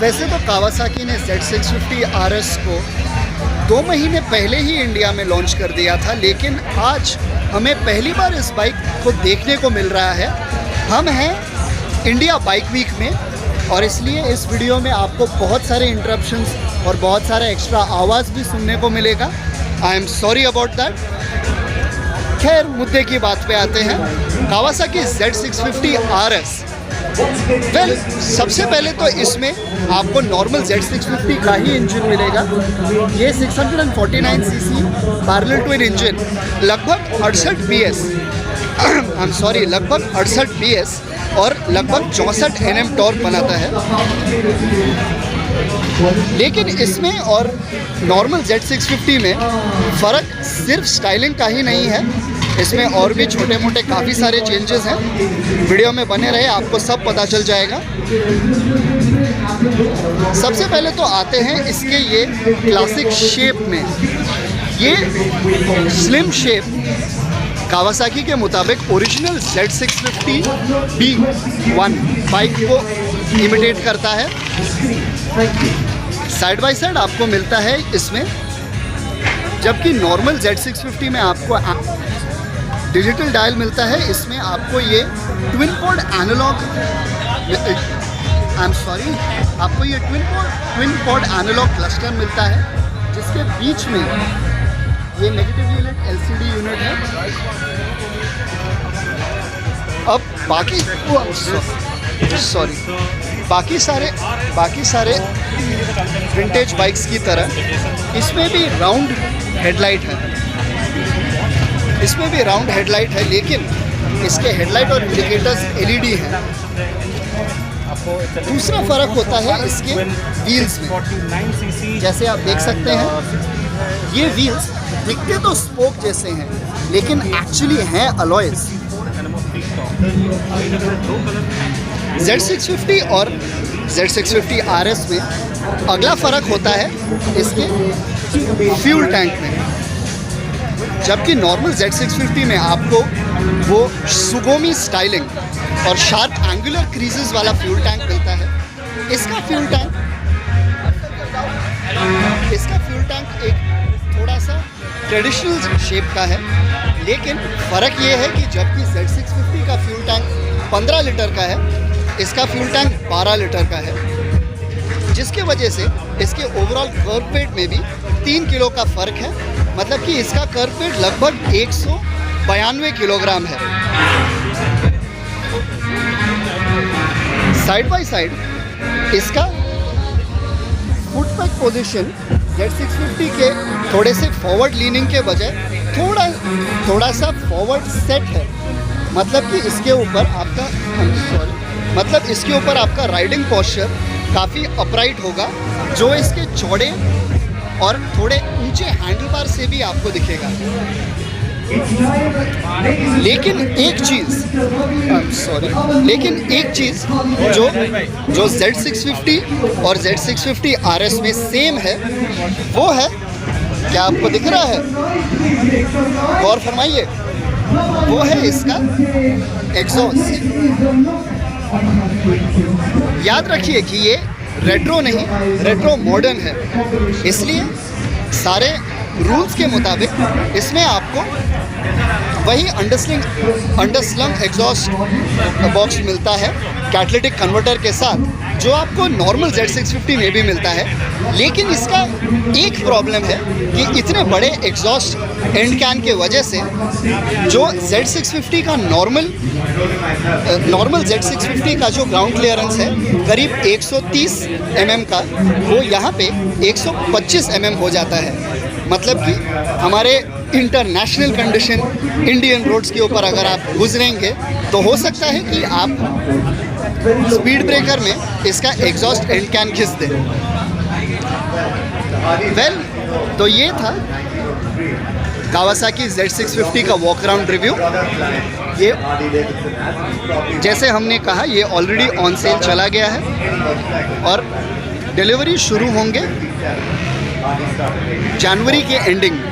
वैसे तो कावासाकी ने Z650 RS को 2 महीने पहले ही इंडिया में लॉन्च कर दिया था, लेकिन आज हमें पहली बार इस बाइक को देखने को मिल रहा है। हम हैं इंडिया बाइक वीक में और इसलिए इस वीडियो में आपको बहुत सारे इंटरप्शंस और बहुत सारा एक्स्ट्रा आवाज़ भी सुनने को मिलेगा। I am sorry about that. खैर, मुद्दे की बात पे आते हैं। Kawasaki Z650 RS। वेल, सबसे पहले तो इसमें आपको नॉर्मल Z650 का ही इंजन मिलेगा। ये 649 सीसी पैरेलल ट्विन इंजन लगभग 68 PS आई एम सॉरी लगभग 68 PS और लगभग 64 Nm टॉर्क बनाता है। लेकिन इसमें और नॉर्मल Z650 में फ़र्क सिर्फ स्टाइलिंग का ही नहीं है, इसमें और भी छोटे मोटे काफ़ी सारे चेंजेस हैं। वीडियो में बने रहे, आपको सब पता चल जाएगा। सबसे पहले तो आते हैं इसके ये क्लासिक शेप में। ये स्लिम शेप कावासाकी के मुताबिक ओरिजिनल Z650B1 बाइक को इमिटेट करता है। साइड बाय साइड आपको मिलता है इसमें, जबकि नॉर्मल Z650 में आपको डिजिटल डायल मिलता है। इसमें आपको ये ट्विन पॉड एनालॉग आपको ये ट्विन पॉड एनालॉग क्लस्टर मिलता है, जिसके बीच में ये नेगेटिव यूनिट LCD यूनिट है। अब बाकी सारे विंटेज बाइक्स की तरह इसमें भी राउंड हेडलाइट है, लेकिन इसके हेडलाइट और इंडिकेटर्स LED हैं। दूसरा फ़र्क होता है इसके व्हील्स में। जैसे आप देख सकते हैं, ये व्हील्स दिखते तो स्पोक जैसे हैं, लेकिन एक्चुअली हैं अलॉयज। Z650 और Z650 RS में अगला फ़र्क होता है इसके फ्यूल टैंक में। जबकि नॉर्मल Z650 में आपको वो सुगोमी स्टाइलिंग और शार्प एंगुलर क्रीजेस वाला फ्यूल टैंक मिलता है। इसका फ्यूल टैंक एक थोड़ा सा ट्रेडिशनल शेप का है, लेकिन फ़र्क ये है कि जबकि Z650 का फ्यूल टैंक 15 लीटर का है, इसका फ्यूल टैंक 12 लीटर का है, जिसके वजह से इसके ओवरऑल कर्व वेट में भी 3 किलो का फ़र्क है। मतलब कि इसका कर्व वेट लगभग 192 किलोग्राम है। साइड बाय साइड इसका फुट पैक पोजीशन Z650 के थोड़े से फॉरवर्ड लीनिंग के बजाय थोड़ा सा फॉरवर्ड सेट है। मतलब कि इसके ऊपर आपका राइडिंग पोस्चर काफ़ी अपराइट होगा, जो इसके चौड़े और थोड़े ऊंचे हैंडलबार से भी आपको दिखेगा। लेकिन एक चीज़ जो Z650 और Z650 RS में सेम है, वो है, क्या आपको दिख रहा है? गौर फरमाइए, वो है इसका एग्जॉस्ट। याद रखिए कि ये रेट्रो मॉडर्न है, इसलिए सारे रूल्स के मुताबिक इसमें आपको वही अंडरस्लंग एग्जॉस्ट बॉक्स मिलता है कैटलिटिक कन्वर्टर के साथ, जो आपको नॉर्मल Z650 में भी मिलता है। लेकिन इसका एक प्रॉब्लम है कि इतने बड़े एग्जॉस्ट एंड कैन के वजह से जो Z650 का नॉर्मल Z650 का जो ग्राउंड क्लियरेंस है करीब 130 mm का, वो यहाँ पे 125 mm हो जाता है। मतलब कि हमारे इंटरनेशनल कंडीशन इंडियन रोड्स के ऊपर अगर आप गुजरेंगे तो हो सकता है कि आप स्पीड ब्रेकर में इसका एग्जॉस्ट एंड कैन घिस दें। वेल, तो ये था कावासाकी Z650 का वॉक अराउंड रिव्यू। ये जैसे हमने कहा, ये ऑलरेडी ऑन सेल चला गया है और डिलीवरी शुरू होंगे जनवरी के एंडिंग में।